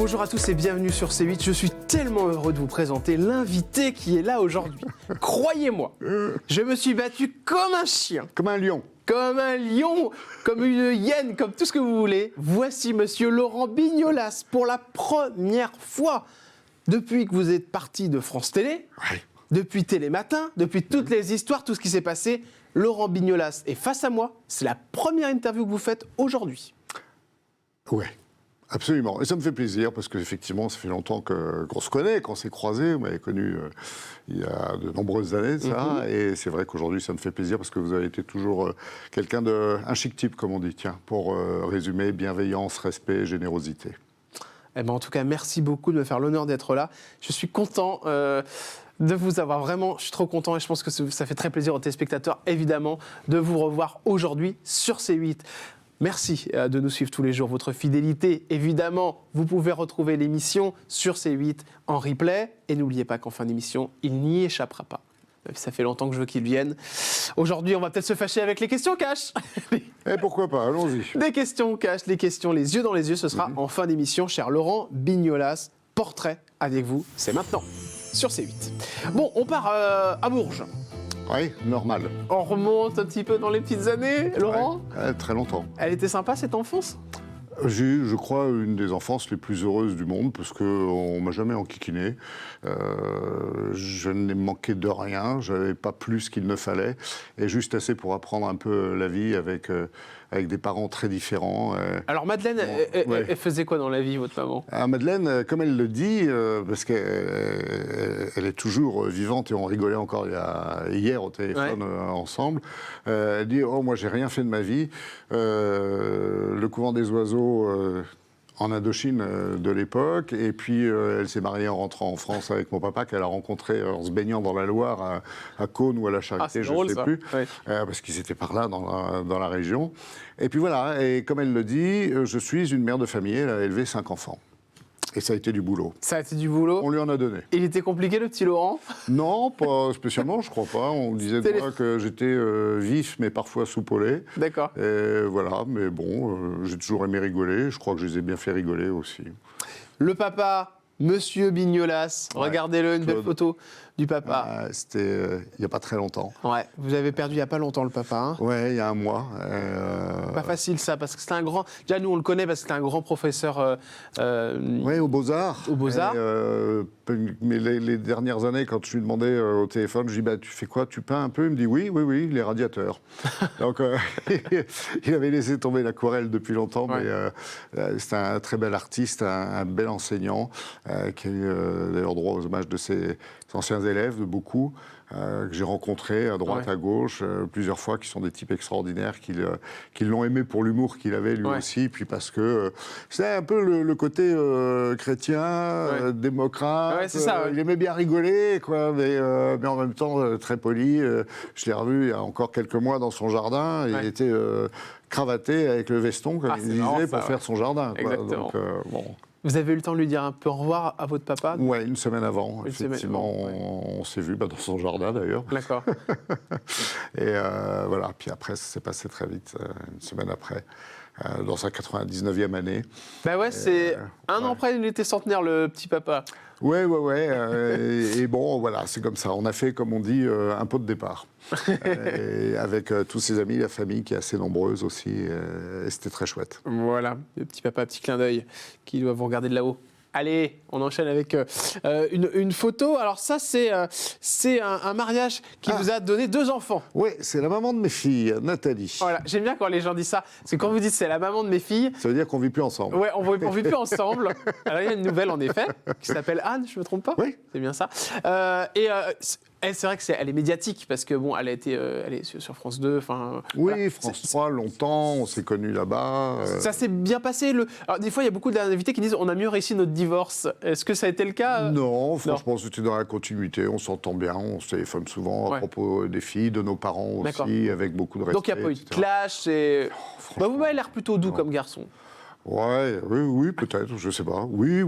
Bonjour à tous et bienvenue sur C8. Je suis tellement heureux de vous présenter l'invité qui est là aujourd'hui. Croyez-moi, je me suis battu comme un chien. Comme un lion. Comme un lion, comme une hyène, comme tout ce que vous voulez. Voici monsieur Laurent Bignolas pour la première fois depuis que vous êtes parti de France Télé, depuis Télématin, depuis toutes les histoires, tout ce qui s'est passé. Laurent Bignolas est face à moi. C'est la première interview que vous faites aujourd'hui. Ouais. Absolument. Et ça me fait plaisir parce qu'effectivement, ça fait longtemps qu'on se connaît, qu'on s'est croisés. Vous m'avez connu il y a de nombreuses années, ça. Et c'est vrai qu'aujourd'hui, ça me fait plaisir parce que vous avez été toujours quelqu'un un chic type, comme on dit, tiens, pour résumer, bienveillance, respect, générosité. Eh ben, en tout cas, merci beaucoup de me faire l'honneur d'être là. Je suis content de vous avoir vraiment. Je suis trop content et je pense que ça fait très plaisir aux téléspectateurs, évidemment, de vous revoir aujourd'hui sur C8. Merci de nous suivre tous les jours, votre fidélité. Évidemment, vous pouvez retrouver l'émission sur C8 en replay. Et n'oubliez pas qu'en fin d'émission, il n'y échappera pas. Ça fait longtemps que je veux qu'il vienne. Aujourd'hui, on va peut-être se fâcher avec les questions cash. Et pourquoi pas, allons-y. Des questions cash, les questions les yeux dans les yeux. Ce sera en fin d'émission, cher Laurent Bignolas. Portrait avec vous, c'est maintenant sur C8. Bon, on part à Bourges. Oui, normal. On remonte un petit peu dans les petites années, Laurent. Ouais, très longtemps. Elle était sympa cette enfance? J'ai eu, je crois, une des enfances les plus heureuses du monde parce qu'on ne m'a jamais enquiquiné. Je n'ai manqué de rien, je n'avais pas plus qu'il ne fallait. Et juste assez pour apprendre un peu la vie avec des parents très différents. Alors Madeleine, elle faisait quoi dans la vie, votre maman? Madeleine, comme elle le dit, parce qu'elle est toujours vivante et on rigolait encore hier au téléphone ensemble, elle dit « Oh, moi, j'ai rien fait de ma vie. Le couvent des oiseaux en Indochine de l'époque, et puis elle s'est mariée en rentrant en France avec mon papa qu'elle a rencontré en se baignant dans la Loire à Caunes ou à la Charité, je ne sais plus, parce qu'ils étaient par là dans la région. Et puis voilà, et comme elle le dit, je suis une mère de famille, elle a élevé 5 enfants. Et ça a été du boulot. Ça a été du boulot. On lui en a donné. Il était compliqué, le petit Laurent? Non, pas spécialement, je crois pas. On disait de moi que j'étais vif, mais parfois soupolé. D'accord. Et voilà, mais bon, j'ai toujours aimé rigoler. Je crois que je les ai bien fait rigoler aussi. Le papa, Monsieur Bignolas. Regardez-le, une belle photo du papa. C'était il n'y a pas très longtemps. Ouais, vous avez perdu il n'y a pas longtemps le papa. Hein. Ouais, il y a un mois. Pas facile ça, parce que c'était un grand... Déjà, nous, on le connaît parce que c'était un grand professeur... Oui, aux Beaux-Arts. Aux Beaux-Arts. Mais les dernières années, quand je lui demandais au téléphone, je lui dis bah, « Tu fais quoi? Tu peins un peu ?» Il me dit « Oui, les radiateurs. » Donc, il avait laissé tomber l'aquarelle depuis longtemps, mais c'est un très bel artiste, un bel enseignant, qui a eu d'ailleurs droit aux hommages de ses anciens élèves, de beaucoup, que j'ai rencontrés à droite, à gauche, plusieurs fois, qui sont des types extraordinaires, qui l'ont aimé pour l'humour qu'il avait lui aussi, puis parce que c'est un peu le côté chrétien, démocrate, c'est ça, il aimait bien rigoler, quoi, mais en même temps très poli. Je l'ai revu il y a encore quelques mois dans son jardin, il était cravaté avec le veston, comme il disait, pour faire son jardin. Quoi. Donc, bon. Vous avez eu le temps de lui dire un peu au revoir à votre papa? Oui, une semaine avant. Effectivement, on s'est vu dans son jardin d'ailleurs. D'accord. Et voilà, puis après, ça s'est passé très vite, une semaine après, dans sa 99e année. Bah ouais, c'est un an après, il était centenaire, le petit papa. Ouais. Et bon, voilà, c'est comme ça. On a fait, comme on dit, un pot de départ. Et avec tous ses amis, la famille qui est assez nombreuse aussi. Et c'était très chouette. Voilà, le petit papa, petit clin d'œil, qui doit vous regarder de là-haut. Allez, on enchaîne avec une photo. Alors ça, c'est un mariage qui vous a donné 2 enfants. Oui, c'est la maman de mes filles, Nathalie. Voilà, j'aime bien quand les gens disent ça. Parce que quand vous dites c'est la maman de mes filles... Ça veut dire qu'on ne vit plus ensemble. Ouais, on ne vit plus ensemble. Alors il y a une nouvelle, en effet, qui s'appelle Anne, je ne me trompe pas? Oui. C'est bien ça. C'est vrai qu'elle est médiatique, parce que bon, elle est sur France 2. Oui, voilà. France 3, longtemps, on s'est connus là-bas. Ça s'est bien passé. Alors, des fois, il y a beaucoup d'invités qui disent on a mieux réussi notre divorce. Est-ce que ça a été le cas? Non, franchement, c'était dans la continuité. On s'entend bien, on se téléphone souvent à propos des filles, de nos parents aussi, avec beaucoup de respect. Donc, il n'y a pas eu de clash. Vous m'avez l'air plutôt doux comme garçon. Ouais, oui, peut-être, je sais pas. Oui.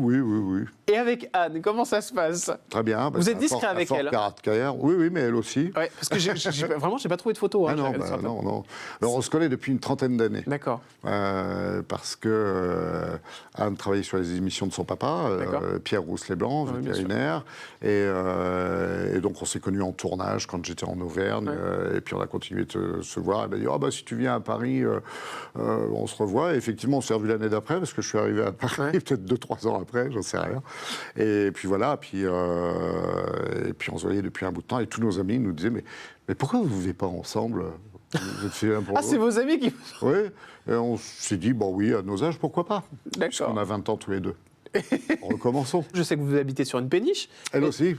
Et avec Anne, comment ça se passe? Très bien. Vous êtes discret avec elle? Carrière. Oui, mais elle aussi. Ouais, parce que vraiment, j'ai pas trouvé de photo. Ah non, non. Alors, on se connaît depuis une trentaine d'années. D'accord. Parce que Anne travaillait sur les émissions de son papa, Pierre Rousselet-Blanc, vétérinaire. Et donc, on s'est connus en tournage quand j'étais en Auvergne. Et puis, on a continué de se voir. Elle m'a dit, oh, bah, si tu viens à Paris, on se revoit. Et effectivement, on s'est revus l'année d'après, parce que je suis arrivé à Paris peut-être 2-3 ans après, j'en sais rien. Et puis voilà, et puis on se voyait depuis un bout de temps, et tous nos amis nous disaient, mais pourquoi vous ne vivez pas ensemble? Vous êtes fait l'un pour Ah, c'est vos amis qui... Oui, et on s'est dit, bon oui, à nos âges, pourquoi pas? D'accord. On a 20 ans tous les deux. Recommençons. Je sais que vous habitez sur une péniche. Elle aussi.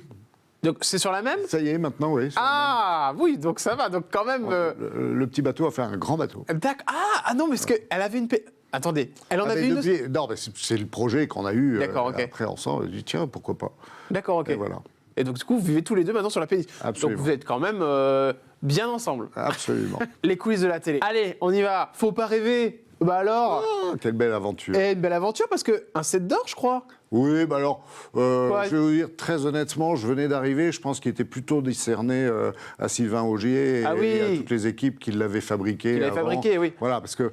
Donc c'est sur la même? Ça y est, maintenant, oui. Ah, oui, donc ça va, donc quand même... Le petit bateau a fait un grand bateau. D'accord. Ah non, mais parce qu'elle avait une... Attendez, elle en avait une aussi? Non, mais c'est le projet qu'on a eu après ensemble. On a dit, tiens, pourquoi pas? D'accord, ok. Et voilà. Et donc, du coup, vous vivez tous les deux maintenant sur la péniche. Absolument. Donc, vous êtes quand même bien ensemble. Absolument. Les coulisses de la télé. Allez, on y va. Faut pas rêver. Bah alors... Quelle belle aventure. Et une belle aventure, parce que un set d'or, je crois. Oui, bah alors, je vais vous dire très honnêtement, je venais d'arriver, je pense qu'il était plutôt décerné à Sylvain Augier et à toutes les équipes qui l'avaient fabriqué. Oui. Voilà, parce que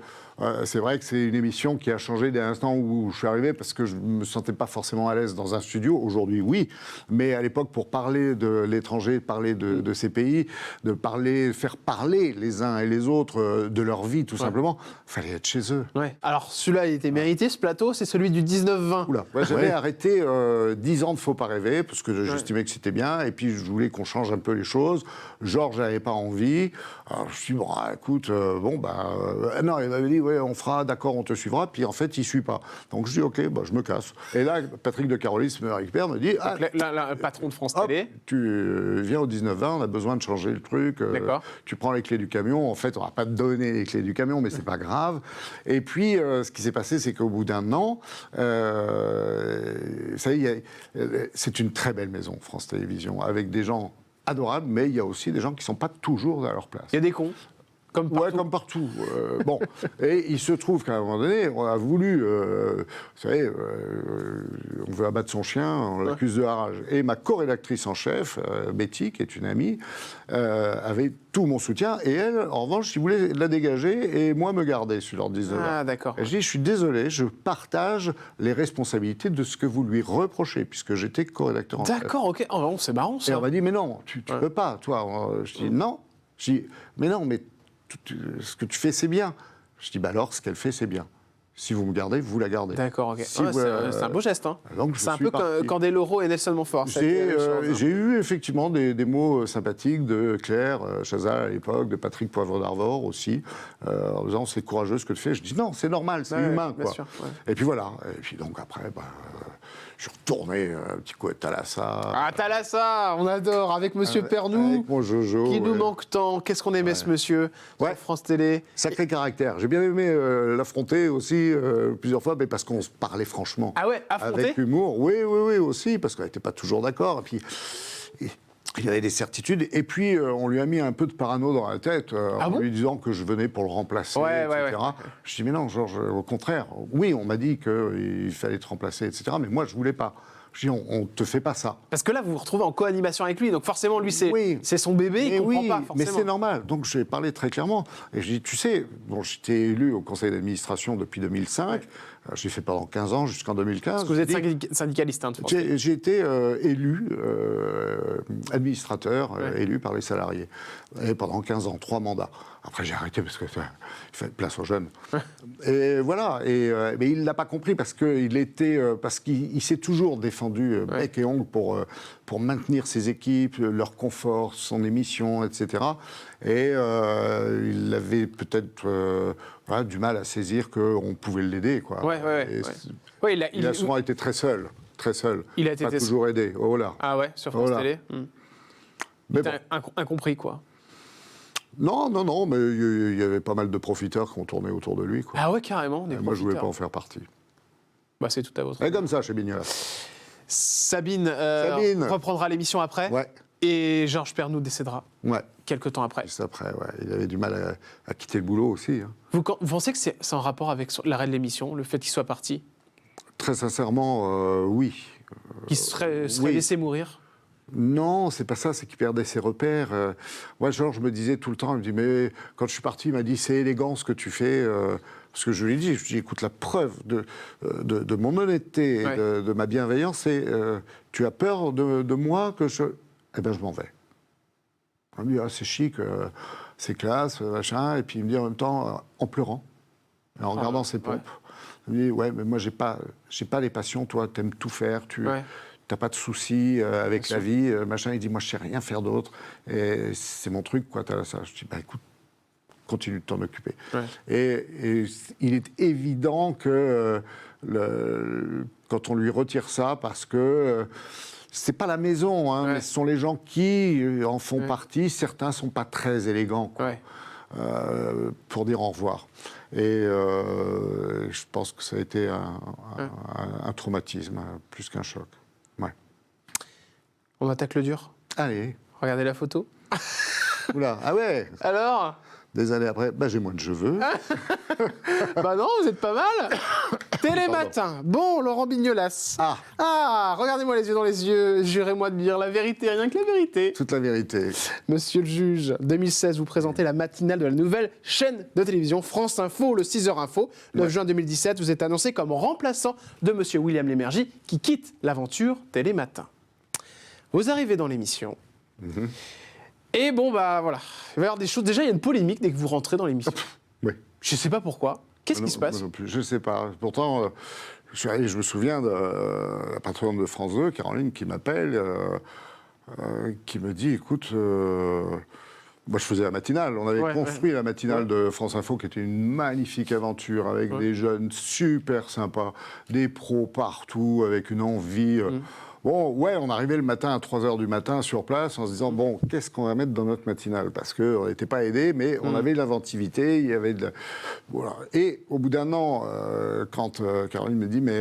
c'est vrai que c'est une émission qui a changé dès l'instant où je suis arrivé, parce que je ne me sentais pas forcément à l'aise dans un studio. Aujourd'hui, oui, mais à l'époque, pour parler de l'étranger, parler de ces pays, faire parler les uns et les autres de leur vie, tout simplement, il fallait être chez eux. Ouais. Alors, celui-là, il était mérité, ce plateau, c'est celui du 19-20. Oula, j'avais arrêté 10 ans de Faut pas rêver, parce que j'estimais que c'était bien, et puis je voulais qu'on change un peu les choses. Georges n'avait pas envie. Alors, je me suis dit, bon, écoute, non, il m'avait dit, ouais, on fera, d'accord, on te suivra, puis en fait, il ne suit pas. Donc je dis, ok, je me casse. Et là, Patrick de Carolis me récupère, me dit, le patron de France Télé. Tu viens au 19-20, on a besoin de changer le truc. Tu prends les clés du camion. En fait, on ne va pas te donner les clés du camion, mais c'est pas grave. Et puis, ce qui s'est passé, c'est qu'au bout d'un an, ça y est, c'est une très belle maison, France Télévisions, avec des gens adorables, mais il y a aussi des gens qui ne sont pas toujours à leur place. Il y a des cons. Comme partout. Ouais, comme partout. Bon, et il se trouve qu'à un moment donné, on a voulu, vous savez, on veut abattre son chien, on l'accuse de harage. Et ma co-rédactrice en chef, Betty, qui est une amie, avait tout mon soutien. Et elle, en revanche, il voulait la dégager et moi me garder sur leur 19 ans. Ah, d'accord. Et je dis, je suis désolé, je partage les responsabilités de ce que vous lui reprochez, puisque j'étais co-rédacteur en chef. D'accord, ok. Oh, bon, c'est marrant, ça. Et on m'a dit, mais non, tu peux pas, toi. Je dis, non. Je dis, mais non, mais ce que tu fais, c'est bien. Je dis, bah alors, ce qu'elle fait, c'est bien. Si vous me gardez, vous la gardez. D'accord, ok. Si c'est un beau geste. Hein. C'est un peu comme Candeloro et Nelson Montfort. J'ai eu effectivement des mots sympathiques de Claire Chazal à l'époque, de Patrick Poivre d'Arvor aussi, en disant, c'est courageux ce que tu fais. Je dis, non, c'est normal, c'est humain. Quoi. Sûr, Et puis voilà. Et puis donc après, je suis retourné un petit coup à Thalassa. Ah, Thalassa, on adore, avec Monsieur Pernou. Avec mon Jojo. Qui nous manque tant. Qu'est-ce qu'on aimait ce monsieur sur France Télé. Sacré caractère. J'ai bien aimé l'affronter aussi plusieurs fois, mais parce qu'on se parlait franchement. Ah ouais, affronter avec humour. Oui, aussi, parce qu'on n'était pas toujours d'accord. Et puis, il y avait des certitudes. Et puis, on lui a mis un peu de parano dans la tête, en lui disant que je venais pour le remplacer, etc. Je dis, mais non, Georges, au contraire. Oui, on m'a dit qu'il fallait te remplacer, etc. Mais moi, je ne voulais pas. Je dis, on ne te fait pas ça. Parce que là, vous vous retrouvez en co-animation avec lui, donc forcément, lui, c'est son bébé, il ne comprend pas forcément. Mais c'est normal. Donc, j'ai parlé très clairement. Et je dis, tu sais, j'étais élu au conseil d'administration depuis 2005. J'ai fait pendant 15 ans, jusqu'en 2015. Parce que vous êtes syndicaliste, hein, j'ai été élu, administrateur, élu par les salariés. Et pendant 15 ans, 3 mandats. Après, j'ai arrêté parce qu'il fallait place aux jeunes. Et voilà. Mais il ne l'a pas compris parce qu'il s'est toujours défendu bec et ongle pour maintenir ses équipes, leur confort, son émission, etc. Et il avait peut-être du mal à saisir qu'on pouvait l'aider. Il a souvent été très seul. Très seul. Il a été pas toujours aidé. Oh là. Ah ouais, sur France Télé. Mais incompris, quoi. Non, mais il y avait pas mal de profiteurs qui ont tourné autour de lui. Quoi. Ah ouais, carrément. Moi, je voulais pas en faire partie. C'est tout à votre. Et comme ça, chez Mignola. Sabine reprendra l'émission après. Ouais. Et Georges Pernou décédera Ouais, quelques temps après. juste après, ouais. Il avait du mal à quitter le boulot aussi. Hein. Vous pensez que c'est en rapport avec l'arrêt de l'émission, le fait qu'il soit parti? Très sincèrement, oui. Qu'il serait oui. laissé mourir? Non, c'est pas ça, c'est qu'il perdait ses repères. Moi, Georges me disait tout le temps, il me dit, mais quand je suis parti, il m'a dit, c'est élégant ce que tu fais. Parce que je lui ai dit, écoute, la preuve de mon honnêteté, Ouais. et de ma bienveillance, c'est, tu as peur de moi que je... Eh bien, je m'en vais. Il me dit, ah, c'est chic, c'est classe, machin. Et puis il me dit en même temps, en pleurant, et en regardant ses pompes. Il me dit, ouais, mais moi, j'ai pas les passions, toi, t'aimes tout faire, t'as pas de soucis avec la vie, machin. Il dit, moi, je sais rien faire d'autre, et c'est mon truc, quoi, t'as ça. Je dis, bah écoute, continue de t'en occuper. Ouais. Et il est évident que quand on lui retire ça, parce que c'est pas la maison, hein, mais ce sont les gens qui en font partie. Certains sont pas très élégants, quoi, pour dire au revoir. Et je pense que ça a été un traumatisme, plus qu'un choc. Ouais. On attaque le dur. Allez. Regardez la photo. Oula, ah ouais. Alors? Des années après, bah j'ai moins de cheveux. Bah non, vous êtes pas mal. Télématin. Bon, Laurent Bignolas. Ah, regardez-moi les yeux dans les yeux. Jurez-moi de dire la vérité, rien que la vérité. Toute la vérité. Monsieur le juge, 2016, vous présentez la matinale de la nouvelle chaîne de télévision France Info, le 6h Info. 9 juin 2017, vous êtes annoncé comme remplaçant de monsieur William Lémergie, qui quitte l'aventure Télématin. Vous arrivez dans l'émission. Et bon, bah voilà, il va y avoir des choses. Déjà, il y a une polémique dès que vous rentrez dans l'émission. Oui. Je ne sais pas pourquoi. Qu'est-ce qui se passe? Non plus, je ne sais pas. Pourtant, je me souviens de la patronne de France 2, Caroline, qui m'appelle, qui me dit, écoute, moi je faisais la matinale. On avait construit la matinale de France Info, qui était une magnifique aventure, avec des jeunes super sympas, des pros partout, avec une envie... Bon, ouais, on arrivait le matin à 3h du matin sur place en se disant, bon, qu'est-ce qu'on va mettre dans notre matinale? Parce qu'on n'était pas aidés, mais on avait de l'inventivité, il y avait de... Voilà. Et au bout d'un an, quand Caroline me dit, mais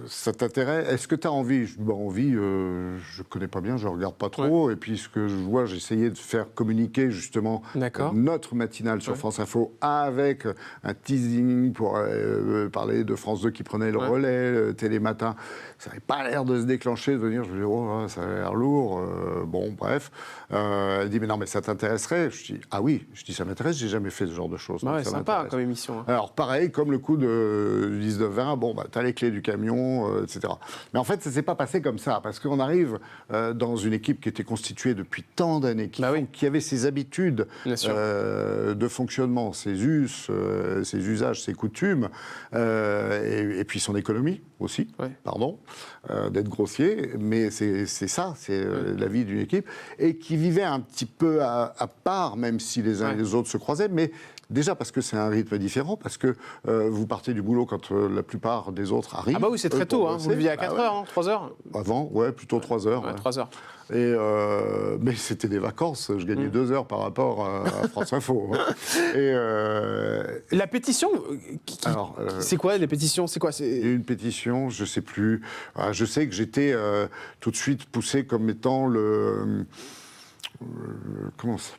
ça t'intéresse? Est-ce que tu as envie? Je dis, bah, envie, je connais pas bien, je regarde pas trop. Et puis, ce que je vois, j'essayais de faire communiquer justement notre matinale sur France Info avec un teasing pour parler de France 2 qui prenait le relais, Télématin. Ça n'avait pas l'air de se déclencher, de venir. Je me dis, oh, ça a l'air lourd. Bon, bref. Elle dit, mais non, mais ça t'intéresserait? Je dis, ah oui. Je dis, ça m'intéresse, j'ai jamais fait ce genre de choses. Ouais, sympa comme émission. Hein. Alors, pareil, comme le coup du 19-20, bon, bah, t'as les clés du camion, etc. Mais en fait, ça ne s'est pas passé comme ça, parce qu'on arrive dans une équipe qui était constituée depuis tant d'années, qui avait ses habitudes de fonctionnement, ses us, ses usages, ses coutumes, et puis son économie aussi, pardon, d'être grossier, mais c'est ça, c'est la vie d'une équipe, et qui vivait un petit peu à part, même si les uns et les autres se croisaient, mais déjà parce que c'est un rythme différent, parce que vous partez du boulot quand la plupart des autres arrivent. Ah bah oui, c'est très tôt, hein. Vous leviez à 4h, hein, 3h. Avant, ouais, plutôt 3h. Ouais, 3h. Et mais c'était des vacances, je gagnais 2 heures par rapport à France Info. Hein. Et la pétition, c'est quoi les pétitions? C'est quoi? Une pétition, je sais plus. Je sais que j'étais tout de suite poussé comme étant comment ça?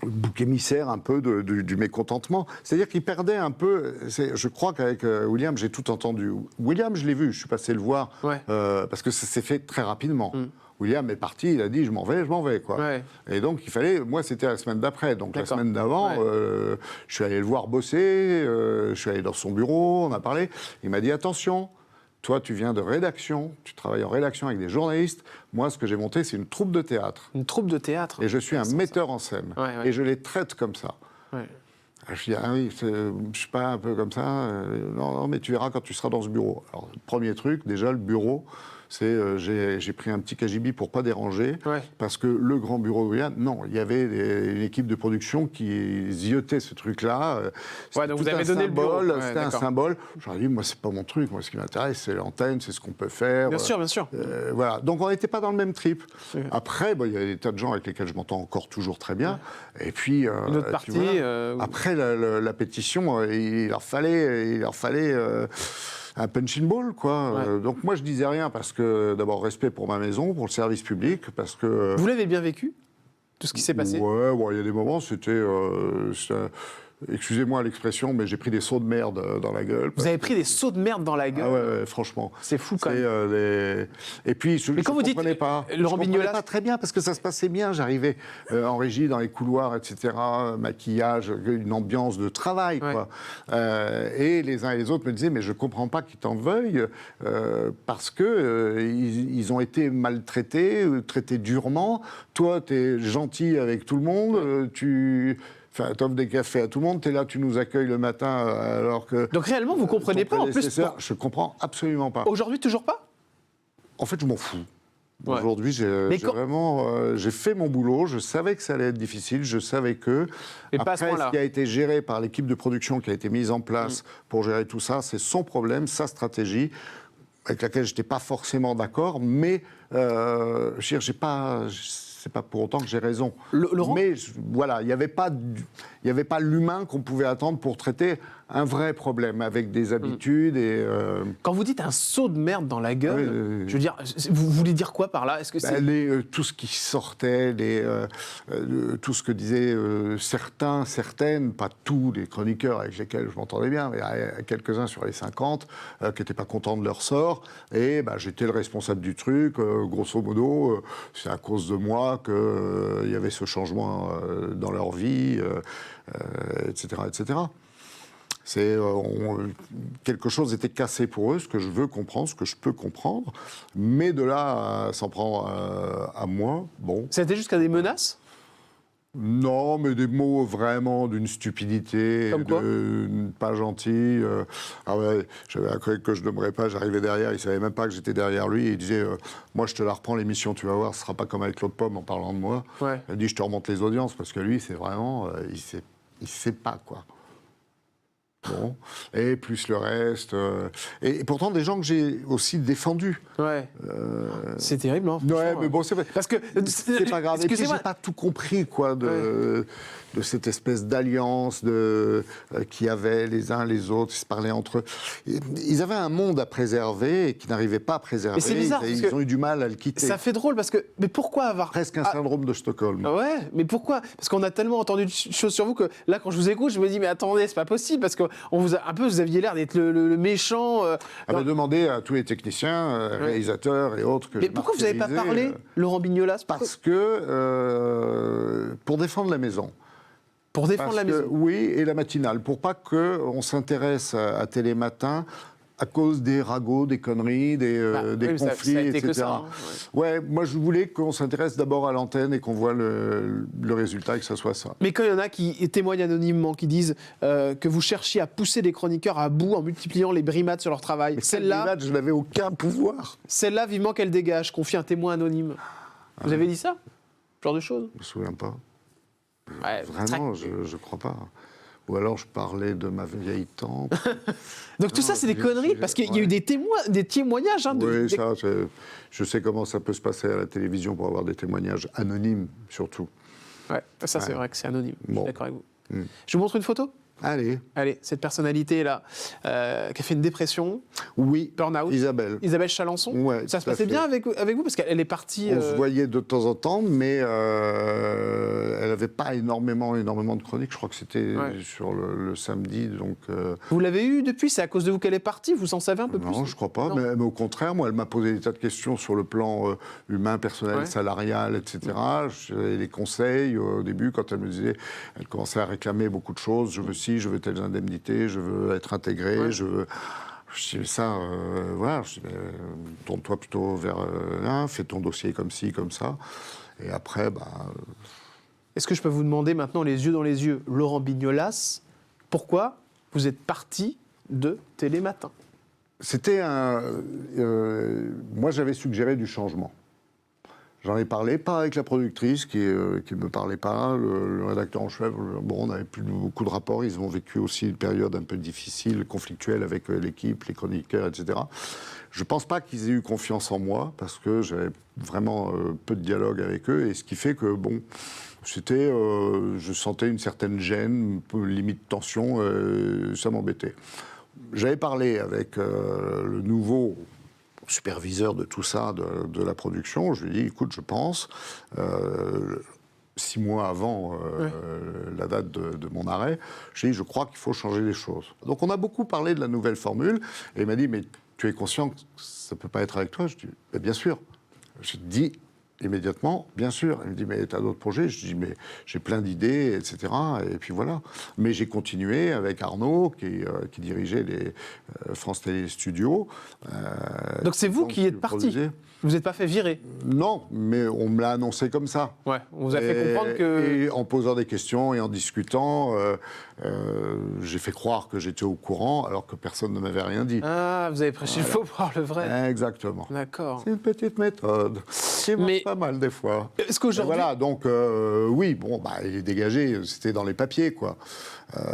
Le bouc émissaire un peu du mécontentement. C'est-à-dire qu'il perdait un peu... Je crois qu'avec William, j'ai tout entendu. William, je l'ai vu, je suis passé le voir, parce que ça s'est fait très rapidement. William est parti, il a dit, je m'en vais, quoi. Et donc, il fallait... Moi, c'était la semaine d'après. Donc, la semaine d'avant, je suis allé le voir bosser, je suis allé dans son bureau, on a parlé. Il m'a dit, attention... Toi, tu viens de rédaction, tu travailles en rédaction avec des journalistes. Moi, ce que j'ai monté, c'est une troupe de théâtre. Une troupe de théâtre. Et je suis un metteur en scène. Et je les traite comme ça. Je dis, ah oui, je suis pas un peu comme ça. Non, mais tu verras quand tu seras dans ce bureau. Alors, premier truc, déjà, le bureau, c'est j'ai pris un petit KGB pour pas déranger, parce que le grand bureau de William, non, il y avait une équipe de production qui ziotait ce truc-là. Donc vous avez donné le bureau. C'était un symbole. J'aurais dit, moi, c'est pas mon truc. Moi, ce qui m'intéresse, c'est l'antenne, c'est ce qu'on peut faire. Bien sûr, bien sûr. Voilà. Donc, on n'était pas dans le même trip. Après, il y a des tas de gens avec lesquels je m'entends encore toujours très bien. Et puis, une autre partie. Après, la pétition, il leur fallait un punching ball, quoi. Ouais. Donc moi, je disais rien parce que, d'abord, respect pour ma maison, pour le service public, parce que... Vous l'avez bien vécu, tout ce qui s'est passé? Ouais, bon, il y a des moments, excusez-moi l'expression, mais j'ai pris des sauts de merde dans la gueule. Vous avez pris des sauts de merde dans la gueule? Ah ouais, franchement. C'est fou quand même. Et puis, je ne comprenais pas. Laurent Bignolas... Je comprenais pas très bien, parce que ça se passait bien. J'arrivais en régie, dans les couloirs, etc., maquillage, une ambiance de travail, quoi. Et les uns et les autres me disaient, mais je ne comprends pas qu'ils t'en veuillent, parce que ils ont été maltraités, traités durement. Toi, tu es gentil avec tout le monde, Enfin, t'offres des cafés à tout le monde, t'es là, tu nous accueilles le matin alors que... Donc réellement, vous comprenez pas en plus? Je comprends absolument pas. Aujourd'hui, toujours pas? En fait, je m'en fous. Ouais. Aujourd'hui, j'ai fait mon boulot, je savais que ça allait être difficile, je savais que... Et pas à ce Après, point-là. ce qui a été géré par l'équipe de production qui a été mise en place pour gérer tout ça, c'est son problème, sa stratégie, avec laquelle je n'étais pas forcément d'accord, mais c'est pas pour autant que j'ai raison. Laurent ? Mais voilà, il n'y avait pas l'humain qu'on pouvait attendre pour traiter un vrai problème avec des habitudes et... Quand vous dites un saut de merde dans la gueule, je veux dire, vous voulez dire quoi par là? Est-ce que c'est... tout ce qui sortait, tout ce que disaient certains, certaines, pas tous les chroniqueurs avec lesquels je m'entendais bien, mais quelques-uns sur les 50 qui n'étaient pas contents de leur sort. Et j'étais le responsable du truc. Grosso modo, c'est à cause de moi qu'il y avait ce changement dans leur vie, etc., etc. Quelque chose était cassé pour eux, ce que je veux comprendre, ce que je peux comprendre, mais de là à s'en prendre à moi, bon. C'était jusqu'à des menaces? Non, mais des mots vraiment d'une stupidité, comme quoi? Pas gentil. J'avais un collègue que je nommerais pas, j'arrivais derrière, il savait même pas que j'étais derrière lui, et il disait moi je te la reprends l'émission, tu vas voir, ce sera pas comme avec Claude Pomme en parlant de moi. Ouais. Il dit je te remonte les audiences, parce que lui c'est vraiment, il sait pas quoi. Bon, et plus le reste. Et pourtant, des gens que j'ai aussi défendus. Ouais. C'est terrible, hein. Ouais, mais bon, c'est vrai. Parce que. C'est pas grave. Et puis, j'ai pas tout compris, quoi, de cette espèce d'alliance qu'il y avait les uns les autres, ils se parlaient entre eux. Ils avaient un monde à préserver et qu'ils n'arrivaient pas à préserver. Mais c'est bizarre. Ils ont eu du mal à le quitter. Ça fait drôle parce que. Mais pourquoi avoir. Presque un syndrome de Stockholm. Ouais, mais pourquoi? Parce qu'on a tellement entendu de choses sur vous que là, quand je vous écoute, je me dis, mais attendez, c'est pas possible parce que vous aviez l'air d'être le méchant. Demandé à tous les techniciens, réalisateurs et autres que mais pourquoi vous n'avez pas parlé, Laurent Bignolas? Parce que pour défendre la maison. Pour défendre la maison. Oui, et la matinale, pour pas qu'on s'intéresse à Télématin à cause des ragots, des conneries, des conflits, ça a été etc. que ça, hein, ouais, moi je voulais qu'on s'intéresse d'abord à l'antenne et qu'on voit le résultat et que ça soit ça. Mais quand il y en a qui témoignent anonymement, qui disent que vous cherchiez à pousser des chroniqueurs à bout en multipliant les brimades sur leur travail, celle-là, je n'avais aucun pouvoir. Celle-là, vivement qu'elle dégage, confie un témoin anonyme. Vous avez dit ça? Ce genre de choses? Je me souviens pas. Ouais, vraiment, je crois pas. Ou alors je parlais de ma vieille tante. Donc tout ça, c'est des conneries, parce qu'il y a eu des témoignages. Hein, oui, ça, je sais comment ça peut se passer à la télévision pour avoir des témoignages anonymes, surtout. Ouais, ça c'est vrai que c'est anonyme, je suis d'accord avec vous. Je vous montre une photo? Allez, cette personnalité-là, qui a fait une dépression, oui, burn-out. Isabelle Chalençon. Ouais, ça se passait bien avec vous parce qu'elle est partie... On se voyait de temps en temps, mais elle n'avait pas énormément de chroniques. Je crois que c'était sur le samedi. Donc, Vous l'avez eu depuis? C'est à cause de vous qu'elle est partie? Vous en savez un peu plus? Non, je ne crois pas. Mais au contraire, moi, elle m'a posé des tas de questions sur le plan humain, personnel, salarial, etc. J'avais des conseils au début quand elle me disait... Elle commençait à réclamer beaucoup de choses. Je veux je veux telles indemnités, je veux être intégré, je veux... Je dis ça, voilà, tourne-toi plutôt vers là, fais ton dossier comme ci, comme ça. Et après, Est-ce que je peux vous demander maintenant, les yeux dans les yeux, Laurent Bignolas, pourquoi vous êtes parti de Télématin? C'était moi, j'avais suggéré du changement. J'en ai parlé, pas avec la productrice qui ne me parlait pas, le rédacteur en chef. Bon, on n'avait plus beaucoup de rapports. Ils ont vécu aussi une période un peu difficile, conflictuelle avec l'équipe, les chroniqueurs, etc. Je ne pense pas qu'ils aient eu confiance en moi parce que j'avais vraiment peu de dialogue avec eux. Et ce qui fait que, bon, je sentais une certaine gêne, un peu limite tension, ça m'embêtait. j'avais parlé avec le nouveau superviseur de tout ça, de la production. Je lui ai dit, écoute, je pense, 6 mois avant la date de mon arrêt, j'ai dit, je crois qu'il faut changer les choses. Donc on a beaucoup parlé de la nouvelle formule, et il m'a dit, mais tu es conscient que ça ne peut pas être avec toi? Je dis, bien sûr. Je dis immédiatement, bien sûr. Il me dit, mais tu as d'autres projets? Je dis, mais j'ai plein d'idées, etc. Et puis voilà. Mais j'ai continué avec Arnaud, qui dirigeait les France Télé Studios. Donc c'est vous qui êtes parti? Vous n'êtes pas fait virer? Non, mais on me l'a annoncé comme ça. Ouais, on vous a fait comprendre que... Et en posant des questions et en discutant, j'ai fait croire que j'étais au courant, alors que personne ne m'avait rien dit. Ah, vous avez prêché le faux pour avoir le vrai. Exactement. D'accord. C'est une petite méthode qui marche pas mal des fois. Est-ce qu'aujourd'hui... Voilà, donc oui, bon, bah, il est dégagé, c'était dans les papiers, quoi.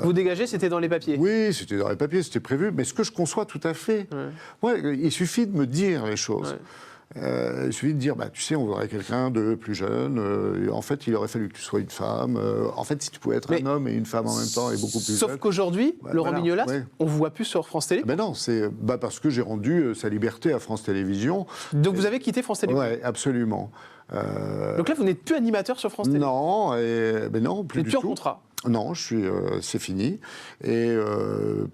Vous dégagez, c'était dans les papiers? Oui, c'était dans les papiers, c'était prévu, mais ce que je conçois tout à fait. Ouais, il suffit de me dire les choses. Il suffit de dire, bah, tu sais, on voudrait quelqu'un de plus jeune. En fait, il aurait fallu que tu sois une femme. En fait, si tu pouvais être un homme et une femme en même temps et beaucoup plus jeune. Sauf qu'aujourd'hui, Laurent Mignolas, on ne vous voit plus sur France Télé? Ben non, c'est parce que j'ai rendu sa liberté à France Télévisions. Donc vous avez quitté France Télé? Oui, absolument. Donc là, vous n'êtes plus animateur sur France Télé? Non, mais non, plus du tout. Plus en contrat? Non, c'est fini. Et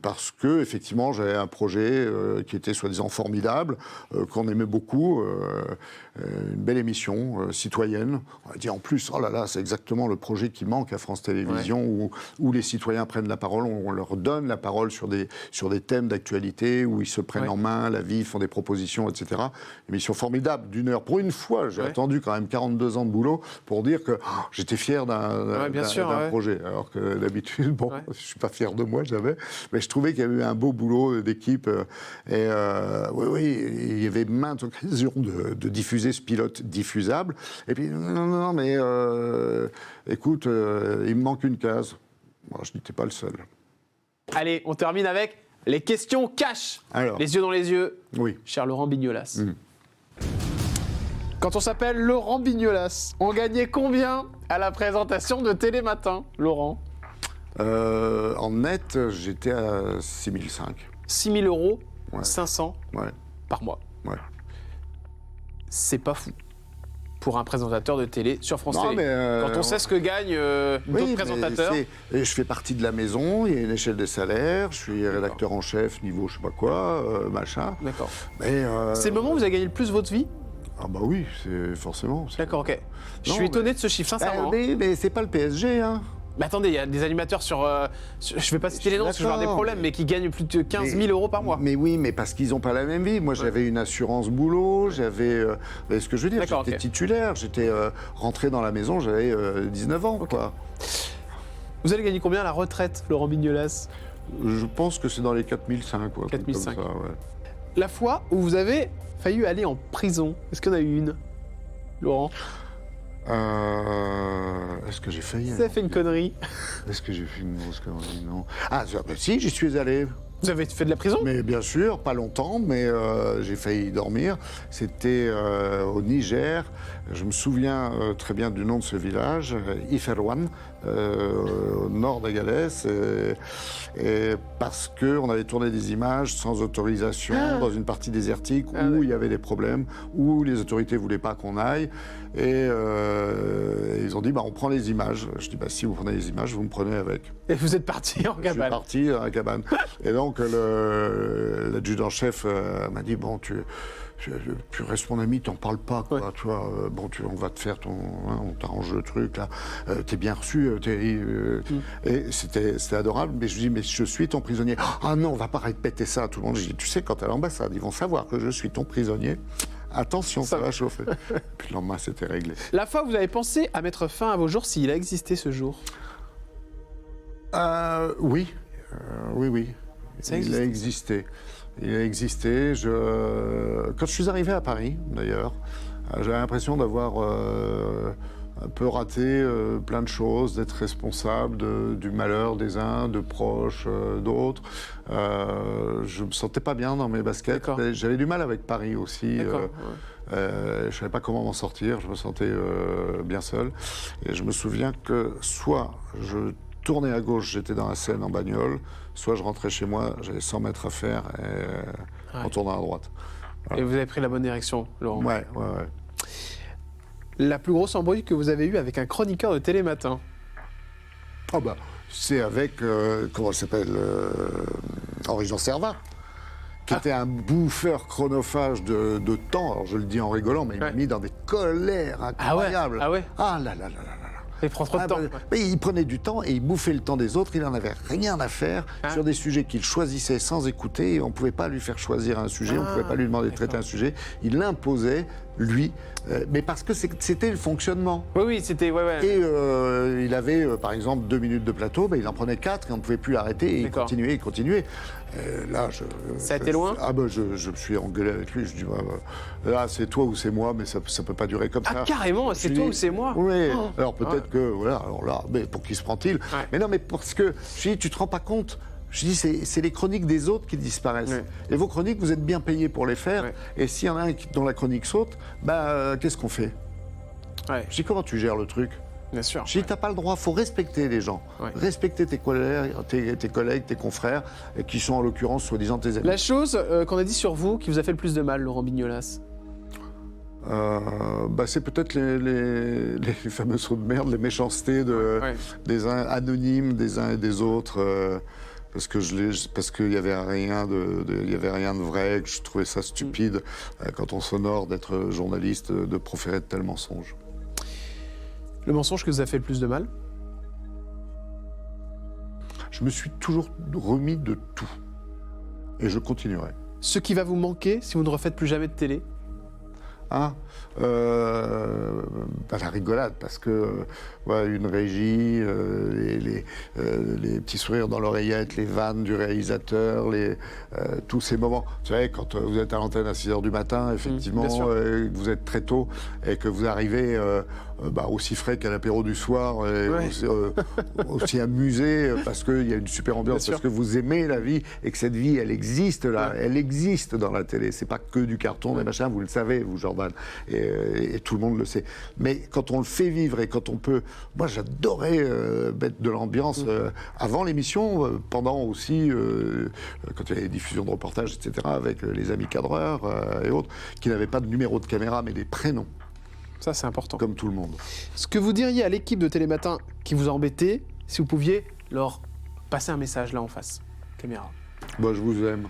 parce que effectivement, j'avais un projet qui était soi-disant formidable, qu'on aimait beaucoup, une belle émission citoyenne. On va dire en plus, oh là là, c'est exactement le projet qui manque à France Télévisions, où les citoyens prennent la parole, on leur donne la parole sur des thèmes d'actualité, où ils se prennent en main la vie, font des propositions, etc. Émission formidable d'une heure. Pour une fois, j'ai attendu quand même 42 ans de boulot pour dire que j'étais fier d'un projet. Alors que d'habitude, bon, je ne suis pas fier de moi, mais je trouvais qu'il y avait eu un beau boulot d'équipe. Et oui, il y avait maintes occasions de diffuser ce pilote diffusable. Et puis, non, mais écoute, il me manque une case. Bon, je n'étais pas le seul. Allez, on termine avec les questions cash. Alors, les yeux dans les yeux. Oui. Cher Laurent Mignolas. Quand on s'appelle Laurent Mignolas, on gagnait combien à la présentation de Télématin, Laurent? En net, j'étais à 6 500. 6 000 euros, 500 par mois. Ouais. C'est pas fou pour un présentateur de télé sur France Télé. Mais quand on sait ce que gagnent d'autres présentateurs. Et je fais partie de la maison, il y a une échelle des salaires, je suis rédacteur en chef, niveau je sais pas quoi, machin. D'accord. Mais c'est le moment où vous avez gagné le plus votre vie? Ah bah oui, c'est forcément. D'accord, ok. Je suis étonné de ce chiffre, sincèrement. Mais c'est pas le PSG, hein. Mais attendez, il y a des animateurs je ne vais pas citer les noms parce que je vais avoir des problèmes, mais qui gagnent plus de 15 000 euros par mois. Mais oui, mais parce qu'ils n'ont pas la même vie. Moi, j'avais une assurance boulot, j'avais... ce que je veux dire, j'étais titulaire, j'étais rentré dans la maison, j'avais 19 ans, quoi. Vous allez gagner combien à la retraite, Laurent Mignolas? Je pense que c'est dans les 4 500, quoi. 4 500. Comme ça, ouais. La fois où vous avez failli aller en prison, est-ce qu'il y en a eu une, Laurent? Est-ce que j'ai failli? Vous avez fait une connerie? Est-ce que j'ai fait une grosse connerie? Non. Ah, si, j'y suis allé. Vous avez fait de la prison? Mais bien sûr, pas longtemps, mais j'ai failli dormir. C'était au Niger. Je me souviens très bien du nom de ce village, Iferouane, au nord d'Agalès. Et parce qu'on avait tourné des images sans autorisation dans une partie désertique où il y avait des problèmes, où les autorités ne voulaient pas qu'on aille. Et ils ont dit, on prend les images. Je dis, si vous prenez les images, vous me prenez avec. Et vous êtes parti en cabane? Je suis parti en cabane. Et donc, l'adjudant-chef m'a dit, tu restes mon ami, t'en parles pas, quoi, tu vois. On va te faire on t'arrange le truc, là. T'es bien reçu. Et c'était adorable. Mais je dis, mais je suis ton prisonnier. Ah non, on va pas répéter ça à tout le monde. Je dis, tu sais, quand à l'ambassade, ils vont savoir que je suis ton prisonnier. Attention, ça va chauffer. Puis le lendemain, c'était réglé. La fois où vous avez pensé à mettre fin à vos jours, s'il a existé ce jour? Oui. Oui. Il a existé. Quand je suis arrivé à Paris, d'ailleurs, j'avais l'impression d'avoir un peu raté plein de choses, d'être responsable du malheur des uns, de proches, d'autres. Je me sentais pas bien dans mes baskets. J'avais du mal avec Paris aussi. Je savais pas comment m'en sortir. Je me sentais bien seul. Et je me souviens que soit je tournais à gauche, j'étais dans la Seine en bagnole, soit je rentrais chez moi, j'avais 100 mètres à faire et en tournant à droite. Et vous avez pris la bonne direction, Laurent. Ouais. La plus grosse embrouille que vous avez eue avec un chroniqueur de Télématin? Oh bah, c'est avec, comment il s'appelle, Henri-Jean Servat, qui était un bouffeur chronophage de temps. Alors je le dis en rigolant, mais il m'a mis dans des colères incroyables. Ah ouais. Ah là. Il prend trop de temps. Mais il prenait du temps et il bouffait le temps des autres. Il n'en avait rien à faire sur des sujets qu'il choisissait sans écouter. Et on ne pouvait pas lui faire choisir un sujet, on ne pouvait pas lui demander de traiter un sujet. Il l'imposait, lui, mais parce que c'était le fonctionnement. Oui, c'était... Ouais. Et il avait, par exemple, 2 minutes de plateau, il en prenait 4 et on ne pouvait plus l'arrêter. Et il continuait. Là, ça a été loin? Ah je me suis engueulé avec lui. Je dis, là, c'est toi ou c'est moi, mais ça ne peut pas durer comme ça. Ah, carrément, c'est toi ou c'est moi? Oui, alors peut-être que, voilà, alors là, mais pour qui se prend-il? Mais non, mais parce que, je dis, tu te rends pas compte? Je dis, c'est les chroniques des autres qui disparaissent. Et vos chroniques, vous êtes bien payés pour les faire. Et s'il y en a un dont la chronique saute, qu'est-ce qu'on fait? Je dis, comment tu gères le truc? Bien sûr. Je dis, t'as pas le droit, faut respecter les gens. Respecter tes collègues, tes confrères, qui sont en l'occurrence soi-disant tes amis. La chose qu'on a dit sur vous qui vous a fait le plus de mal, Laurent Bignolas? C'est peut-être les fameux sauts de merde, les méchancetés des uns anonymes, des uns et des autres. Parce qu'il n'y avait rien de vrai, que je trouvais ça stupide quand on s'honore d'être journaliste, de proférer de tels mensonges. Le mensonge que vous a fait le plus de mal? Je me suis toujours remis de tout. Et je continuerai. Ce qui va vous manquer si vous ne refaites plus jamais de télé? La rigolade, parce que une régie, les petits sourires dans l'oreillette, les vannes du réalisateur, tous ces moments. Vous savez, quand vous êtes à l'antenne à 6h du matin, effectivement, que vous êtes très tôt et que vous arrivez aussi frais qu'à l'apéro du soir, et aussi amusé parce qu'il y a une super ambiance, parce que vous aimez la vie et que cette vie, elle existe là, elle existe dans la télé. C'est pas que du carton, des machins, vous le savez, vous, Jordan, et tout le monde le sait. Mais quand on le fait vivre et quand on peut... Moi, j'adorais mettre de l'ambiance avant l'émission, pendant aussi, quand il y avait des diffusions de reportages, etc., avec les amis cadreurs et autres, qui n'avaient pas de numéro de caméra, mais des prénoms. Ça, c'est important. Comme tout le monde. Ce que vous diriez à l'équipe de Télématin qui vous embêtait, si vous pouviez leur passer un message là en face, caméra. Je vous aime.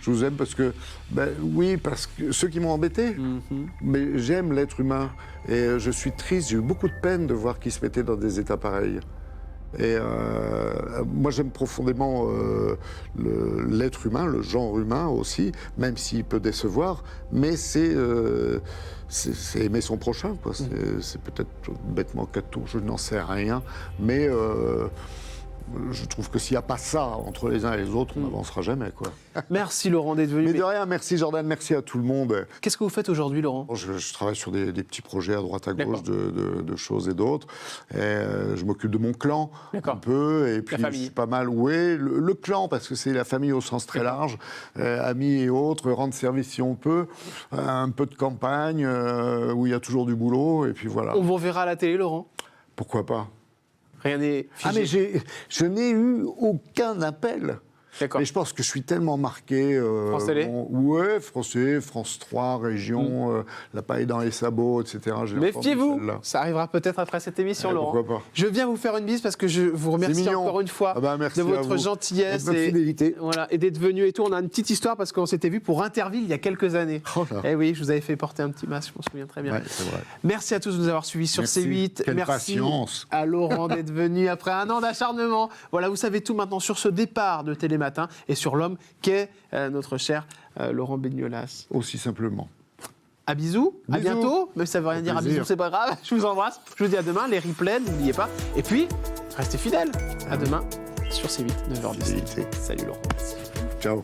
Je vous aime parce que, parce que ceux qui m'ont embêté, mais j'aime l'être humain. Et je suis triste, j'ai eu beaucoup de peine de voir qu'ils se mettaient dans des états pareils. Et moi, j'aime profondément l'être humain, le genre humain aussi, même s'il peut décevoir, mais c'est aimer son prochain, quoi. C'est peut-être bêtement cateau, je n'en sais rien, mais je trouve que s'il n'y a pas ça entre les uns et les autres, on n'avancera jamais, quoi. Merci Laurent d'être venu. Mais de rien, merci Jordan, merci à tout le monde. Qu'est-ce que vous faites aujourd'hui, Laurent? Je travaille sur des petits projets à droite à gauche de choses et d'autres. Je m'occupe de mon clan un peu, et puis je suis pas mal. Oui, le clan, parce que c'est la famille au sens très large, amis et autres, rendre service si on peut, un peu de campagne où il y a toujours du boulot, et puis voilà. On vous reverra à la télé, Laurent? Pourquoi pas? Rien n'est figé. Ah, mais je n'ai eu aucun appel. Mais je pense que je suis tellement marqué. France Télé? Ouais, Français, France 3, Région, La paille dans les sabots, etc. Méfiez-vous, ça arrivera peut-être après cette émission, Laurent. Pourquoi pas. Je viens vous faire une bise parce que je vous remercie encore une fois de votre gentillesse fidélité. Et d'être venu et tout. On a une petite histoire parce qu'on s'était vu pour Interville il y a quelques années. Et oui, je vous avais fait porter un petit masque, je m'en souviens très bien. Ouais, c'est vrai. Merci à tous de nous avoir suivis sur C8. Quelle Merci patience. à Laurent d'être venu après un an d'acharnement. Voilà, vous savez tout maintenant sur ce départ de Télématin et sur l'homme qu'est notre cher Laurent Bignolas. Aussi simplement. À bisous, à bientôt. Même si ça ne veut rien dire à bisous, c'est pas grave. Je vous embrasse. Je vous dis à demain. Les replays, n'oubliez pas. Et puis, restez fidèles. À demain sur C8, 9h10. Salut Laurent. Ciao.